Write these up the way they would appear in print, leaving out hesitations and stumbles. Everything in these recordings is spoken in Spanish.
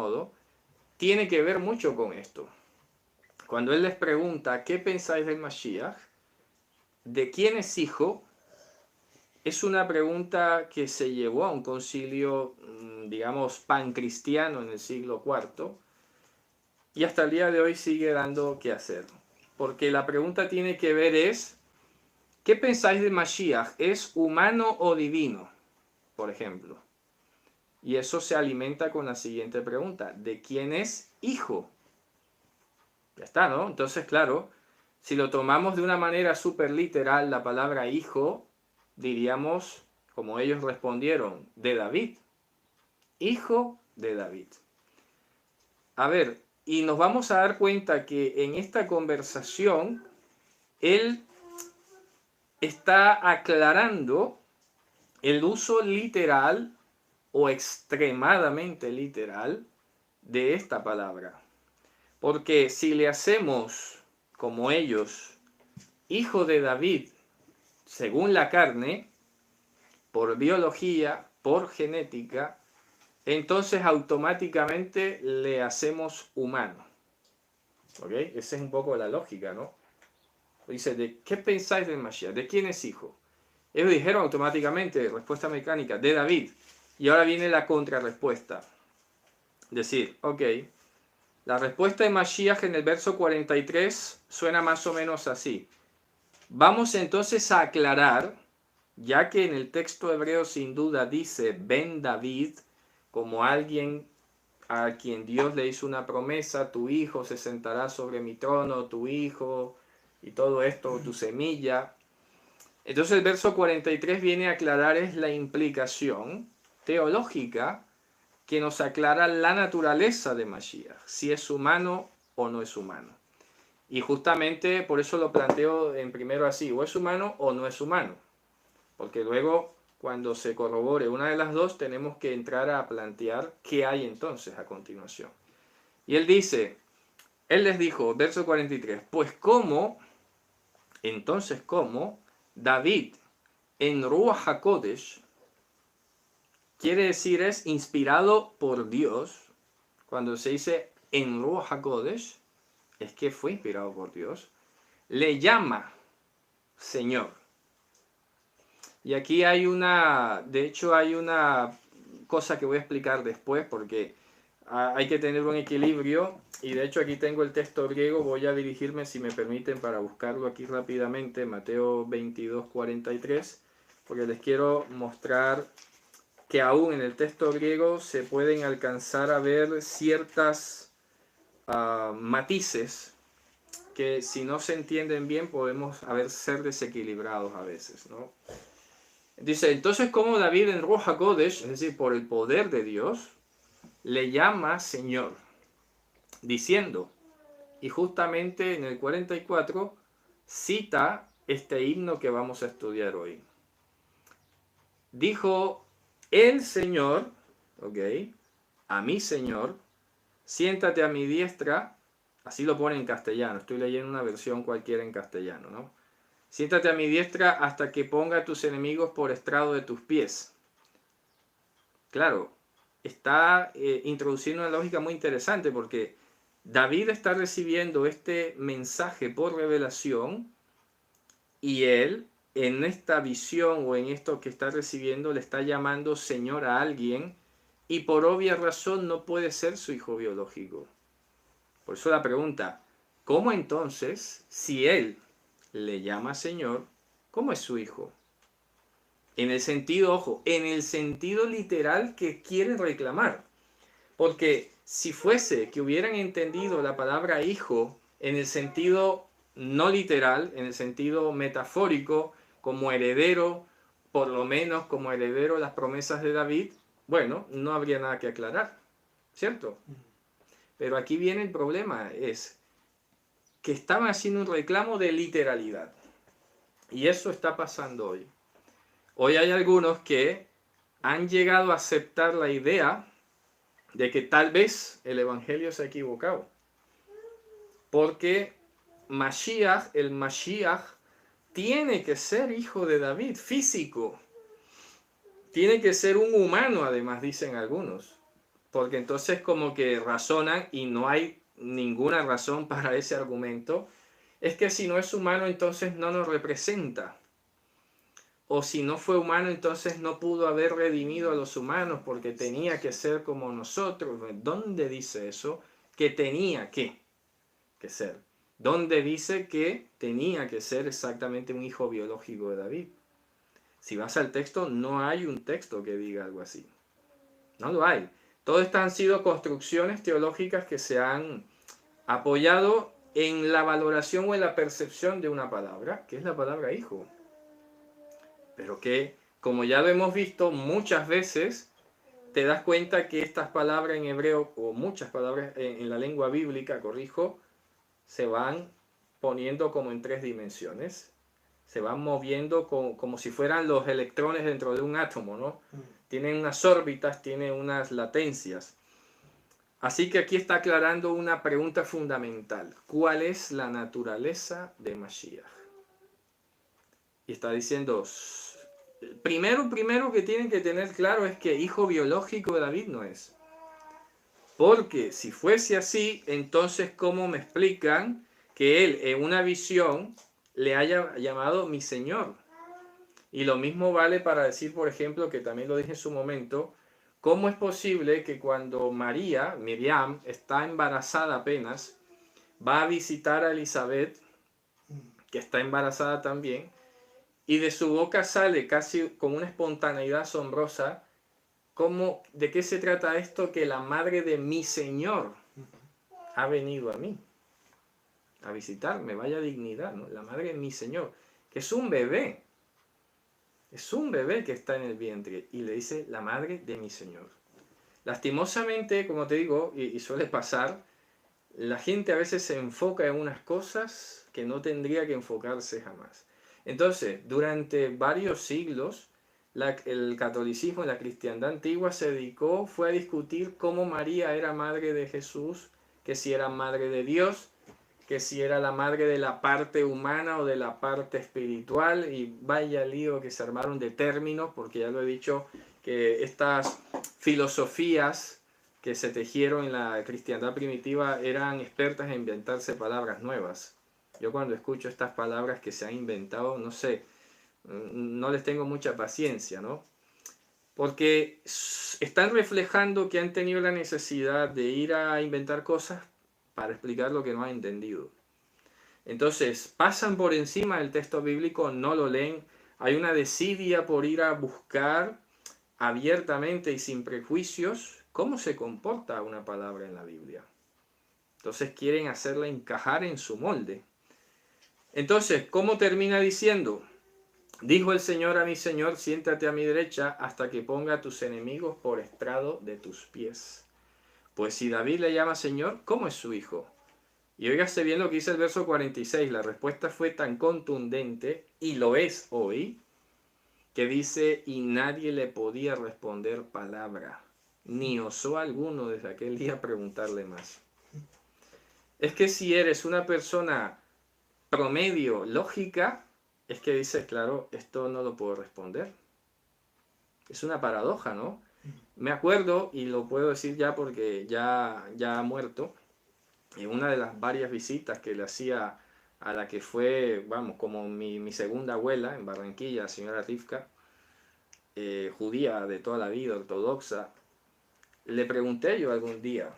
modo, tiene que ver mucho con esto. Cuando él les pregunta, ¿qué pensáis del Mashiach? ¿De quién es hijo? Es una pregunta que se llevó a un concilio, digamos, pancristiano en el siglo IV y hasta el día de hoy sigue dando que hacer. Porque la pregunta tiene que ver es, ¿qué pensáis del Mashiach? ¿Es humano o divino? Por ejemplo. Y eso se alimenta con la siguiente pregunta, ¿de quién es hijo? Ya está, ¿no? Entonces, claro, si lo tomamos de una manera súper literal, la palabra hijo, diríamos, como ellos respondieron, de David. Hijo de David. A ver, y nos vamos a dar cuenta que en esta conversación, él está aclarando el uso literal o extremadamente literal de esta palabra. Porque si le hacemos, como ellos, hijo de David, según la carne, por biología, por genética, entonces automáticamente le hacemos humano. ¿Ok? Esa es un poco la lógica, ¿no? Dice, ¿de qué pensáis del Mashiach? ¿De quién es hijo? Ellos dijeron automáticamente, respuesta mecánica, de David. Y ahora viene la contrarrespuesta. Decir, ok, la respuesta de Mashiach en el verso 43 suena más o menos así. Vamos entonces a aclarar, ya que en el texto hebreo sin duda dice Ben David, como alguien a quien Dios le hizo una promesa, tu hijo se sentará sobre mi trono, tu hijo, y todo esto, tu semilla. Entonces el verso 43 viene a aclarar es la implicación teológica que nos aclara la naturaleza de Mashiach, si es humano o no es humano. Y justamente por eso lo planteo en primero así, o es humano o no es humano. Porque luego, cuando se corrobore una de las dos, tenemos que entrar a plantear qué hay entonces a continuación. Y él dice, él les dijo, verso 43, pues cómo, entonces cómo, David en Ruach HaKodesh, quiere decir es inspirado por Dios. Cuando se dice en Ruach HaKodesh, es que fue inspirado por Dios. Le llama Señor. Y aquí hay de hecho hay una cosa que voy a explicar después porque hay que tener un equilibrio. Y de hecho aquí tengo el texto griego, voy a dirigirme, si me permiten, para buscarlo aquí rápidamente, Mateo 22, 43, porque les quiero mostrar que aún en el texto griego se pueden alcanzar a ver ciertas matices que si no se entienden bien podemos ser desequilibrados a veces, ¿no? Dice, entonces como David en Ruach HaKodesh, es decir, por el poder de Dios, le llama Señor, diciendo, y justamente en el 44 cita este himno que vamos a estudiar hoy. Dijo el Señor, ok, a mi Señor, siéntate a mi diestra, así lo pone en castellano, estoy leyendo una versión cualquiera en castellano, ¿no? Siéntate a mi diestra hasta que ponga a tus enemigos por estrado de tus pies. Claro, está introduciendo una lógica muy interesante porque David está recibiendo este mensaje por revelación y él en esta visión o en esto que está recibiendo le está llamando Señor a alguien y por obvia razón no puede ser su hijo biológico. Por eso la pregunta, ¿cómo entonces, si él le llama Señor, cómo es su hijo? En el sentido, ojo, en el sentido literal que quieren reclamar. Porque si fuese que hubieran entendido la palabra hijo en el sentido no literal, en el sentido metafórico, como heredero, por lo menos como heredero las promesas de David, bueno, no habría nada que aclarar, ¿cierto? Pero aquí viene el problema, es que estaban haciendo un reclamo de literalidad. Y eso está pasando hoy. Hoy hay algunos que han llegado a aceptar la idea de que tal vez el Evangelio se ha equivocado. Porque el Mashiach, tiene que ser hijo de David, físico. Tiene que ser un humano, además, dicen algunos. porque entonces como que razonan y no hay ninguna razón para ese argumento, es que si no es humano entonces no nos representa. O si no fue humano entonces no pudo haber redimido a los humanos porque tenía que ser como nosotros. ¿Dónde dice eso? Que tenía que ser. ¿Dónde dice que tenía que ser exactamente un hijo biológico de David? Si vas al texto, no hay un texto que diga algo así. No lo hay. Todas estas han sido construcciones teológicas que se han apoyado en la valoración o en la percepción de una palabra, que es la palabra hijo. Pero que, como ya lo hemos visto muchas veces, te das cuenta que estas palabras en hebreo, o muchas palabras en la lengua bíblica, corrijo, se van poniendo como en tres dimensiones. Se van moviendo como si fueran los electrones dentro de un átomo, ¿no? Tienen unas órbitas, tienen unas latencias. Así que aquí está aclarando una pregunta fundamental. ¿Cuál es la naturaleza de Mashiach? Y está diciendo, primero que tienen que tener claro es que hijo biológico de David no es. Porque si fuese así, entonces ¿cómo me explican que él en una visión le haya llamado mi Señor? Y lo mismo vale para decir, por ejemplo, que también lo dije en su momento, ¿cómo es posible que cuando Miriam, está embarazada apenas, va a visitar a Elizabeth, que está embarazada también, y de su boca sale casi con una espontaneidad asombrosa, ¿de qué se trata esto? Que la madre de mi Señor ha venido a mí a visitarme, vaya dignidad, ¿no? La madre de mi Señor, que es un bebé que está en el vientre, y le dice la madre de mi Señor. Lastimosamente, como te digo, y suele pasar, la gente a veces se enfoca en unas cosas que no tendría que enfocarse jamás. Entonces, durante varios siglos, el catolicismo y la cristiandad antigua fue a discutir cómo María era madre de Jesús, que si era madre de Dios, que si era la madre de la parte humana o de la parte espiritual, y vaya lío que se armaron de términos, porque ya lo he dicho, que estas filosofías que se tejieron en la cristiandad primitiva eran expertas en inventarse palabras nuevas. Yo cuando escucho estas palabras que se han inventado, no sé, no les tengo mucha paciencia, ¿no? Porque están reflejando que han tenido la necesidad de ir a inventar cosas para explicar lo que no han entendido. Entonces, pasan por encima del texto bíblico, no lo leen, hay una desidia por ir a buscar abiertamente y sin prejuicios cómo se comporta una palabra en la Biblia. Entonces quieren hacerla encajar en su molde. Entonces, ¿cómo termina diciendo? Dijo el Señor a mi Señor, siéntate a mi derecha hasta que ponga a tus enemigos por estrado de tus pies. Pues si David le llama Señor, ¿cómo es su hijo? Y óigase bien lo que dice el verso 46. La respuesta fue tan contundente, y lo es hoy, que dice, y nadie le podía responder palabra, ni osó alguno desde aquel día preguntarle más. Es que si eres una persona promedio, lógica, es que dices, claro, esto no lo puedo responder. Es una paradoja, ¿no? Me acuerdo, y lo puedo decir ya porque ya ha muerto, en una de las varias visitas que le hacía a la que fue, vamos, como mi segunda abuela en Barranquilla, la señora Rivka, judía de toda la vida, ortodoxa, le pregunté yo algún día,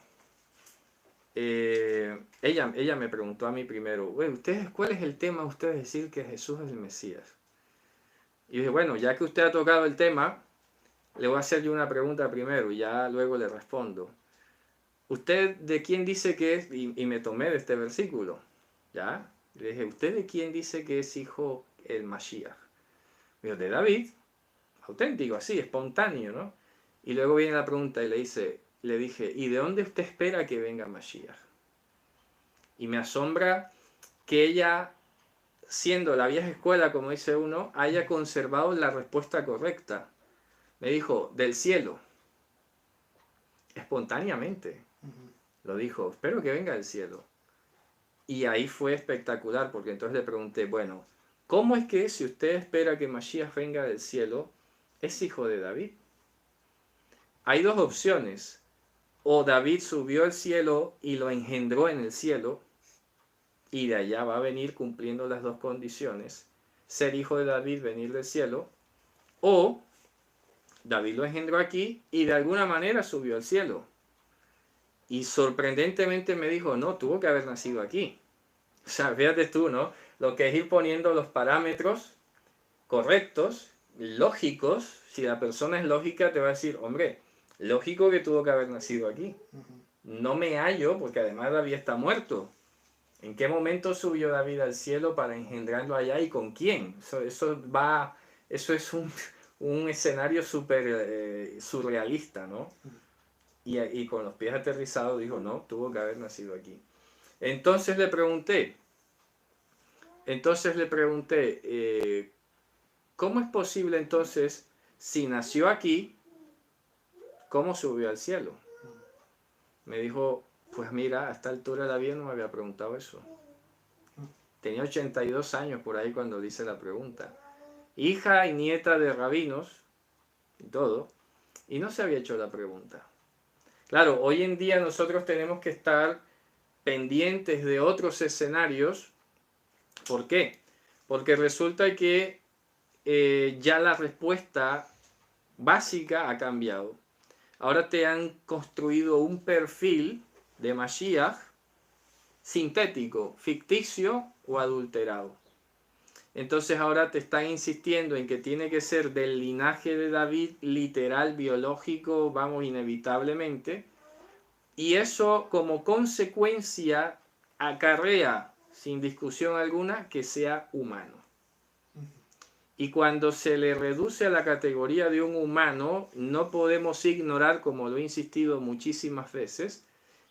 ella me preguntó a mí primero, ¿ustedes, cuál es el tema de ustedes decir que Jesús es el Mesías? Y dije, bueno, ya que usted ha tocado el tema, le voy a hacer yo una pregunta primero y ya luego le respondo. ¿Usted de quién dice que es? Y me tomé de este versículo, ¿ya? Le dije, ¿usted de quién dice que es hijo el Mashiach? Me dijo, de David, auténtico, así, espontáneo, ¿no? Y luego viene la pregunta y le dije, ¿y de dónde usted espera que venga Mashiach? Y me asombra que ella, siendo la vieja escuela, como dice uno, haya conservado la respuesta correcta. Me dijo, del cielo, espontáneamente. Lo dijo, espero que venga del cielo. Y ahí fue espectacular, porque entonces le pregunté, bueno, ¿cómo es que si usted espera que Mashiach venga del cielo, es hijo de David? Hay dos opciones. o David subió al cielo y lo engendró en el cielo, y de allá va a venir cumpliendo las dos condiciones, ser hijo de David, venir del cielo, o David lo engendró aquí y de alguna manera subió al cielo. Y sorprendentemente me dijo, no, tuvo que haber nacido aquí. O sea, fíjate tú, ¿no? Lo que es ir poniendo los parámetros correctos, lógicos. Si la persona es lógica, te va a decir, hombre, lógico que tuvo que haber nacido aquí. No me hallo, porque además David está muerto. ¿En qué momento subió David al cielo para engendrarlo allá y con quién? Eso es un escenario súper surrealista, ¿no? Y con los pies aterrizados dijo, no, tuvo que haber nacido aquí. Entonces le pregunté, ¿cómo es posible entonces, si nació aquí, cómo subió al cielo? Me dijo, pues mira, a esta altura de la vida no me había preguntado eso. Tenía 82 años por ahí cuando le hice la pregunta. Hija y nieta de rabinos, y todo, y no se había hecho la pregunta. Claro, hoy en día nosotros tenemos que estar pendientes de otros escenarios. ¿Por qué? Porque resulta que ya la respuesta básica ha cambiado. Ahora te han construido un perfil de Mashiach sintético, ficticio o adulterado. Entonces ahora te están insistiendo en que tiene que ser del linaje de David, literal, biológico, vamos, inevitablemente. Y eso como consecuencia acarrea, sin discusión alguna, que sea humano. Y cuando se le reduce a la categoría de un humano, no podemos ignorar, como lo he insistido muchísimas veces,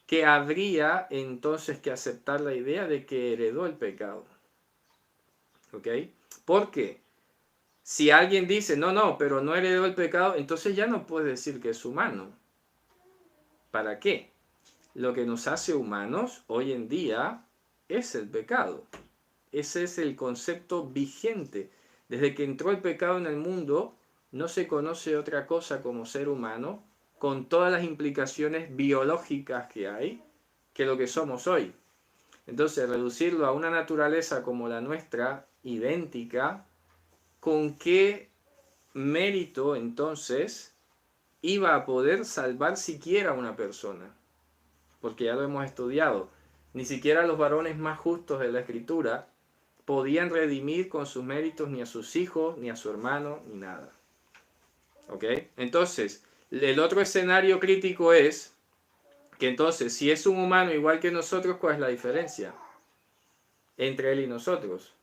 que habría entonces que aceptar la idea de que heredó el pecado. ¿Ok? ¿Por qué? Si alguien dice, no, pero no heredó el pecado, entonces ya no puede decir que es humano. ¿Para qué? Lo que nos hace humanos hoy en día es el pecado. Ese es el concepto vigente. Desde que entró el pecado en el mundo, no se conoce otra cosa como ser humano, con todas las implicaciones biológicas que hay, que lo que somos hoy. Entonces, reducirlo a una naturaleza como la nuestra, idéntica, ¿con qué mérito entonces iba a poder salvar siquiera a una persona? Porque ya lo hemos estudiado. Ni siquiera los varones más justos de la Escritura podían redimir con sus méritos ni a sus hijos, ni a su hermano, ni nada. ¿Ok? Entonces, el otro escenario crítico es que entonces, si es un humano igual que nosotros, ¿cuál es la diferencia entre él y nosotros?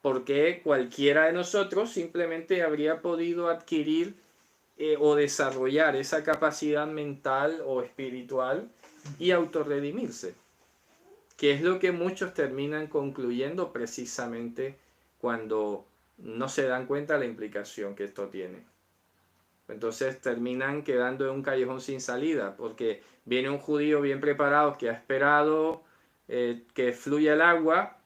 Porque cualquiera de nosotros simplemente habría podido adquirir o desarrollar esa capacidad mental o espiritual y autorredimirse, que es lo que muchos terminan concluyendo precisamente cuando no se dan cuenta de la implicación que esto tiene. Entonces terminan quedando en un callejón sin salida, porque viene un judío bien preparado que ha esperado que fluya el agua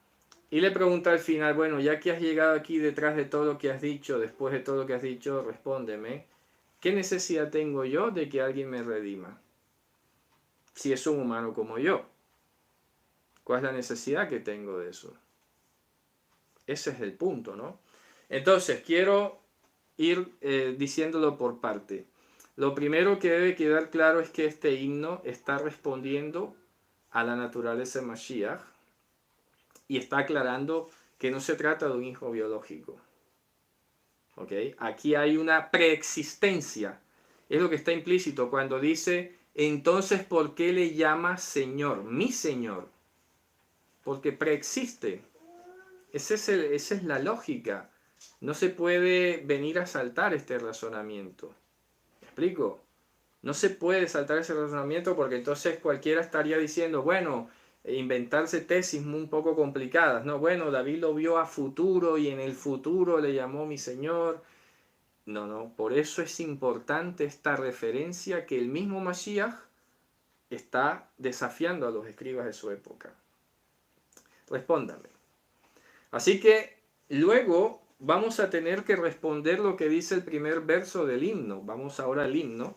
y le pregunta al final, bueno, ya que has llegado aquí detrás de todo lo que has dicho, después de todo lo que has dicho, respóndeme, ¿qué necesidad tengo yo de que alguien me redima? Si es un humano como yo. ¿Cuál es la necesidad que tengo de eso? Ese es el punto, ¿no? Entonces, quiero ir diciéndolo por parte. Lo primero que debe quedar claro es que este himno está respondiendo a la naturaleza de Mashiach y está aclarando que no se trata de un hijo biológico. ¿Ok? Aquí hay una preexistencia. Es lo que está implícito cuando dice, entonces, ¿por qué le llama Señor? Mi Señor. Porque preexiste. Esa es la lógica. No se puede venir a saltar este razonamiento. ¿Me explico? No se puede saltar ese razonamiento porque entonces cualquiera estaría diciendo, bueno, inventarse tesis un poco complicadas, ¿no? Bueno, David lo vio a futuro y en el futuro le llamó mi Señor. No, por eso es importante esta referencia que el mismo Mashiach está desafiando a los escribas de su época. Respóndame. Así que luego vamos a tener que responder lo que dice el primer verso del himno. Vamos ahora al himno.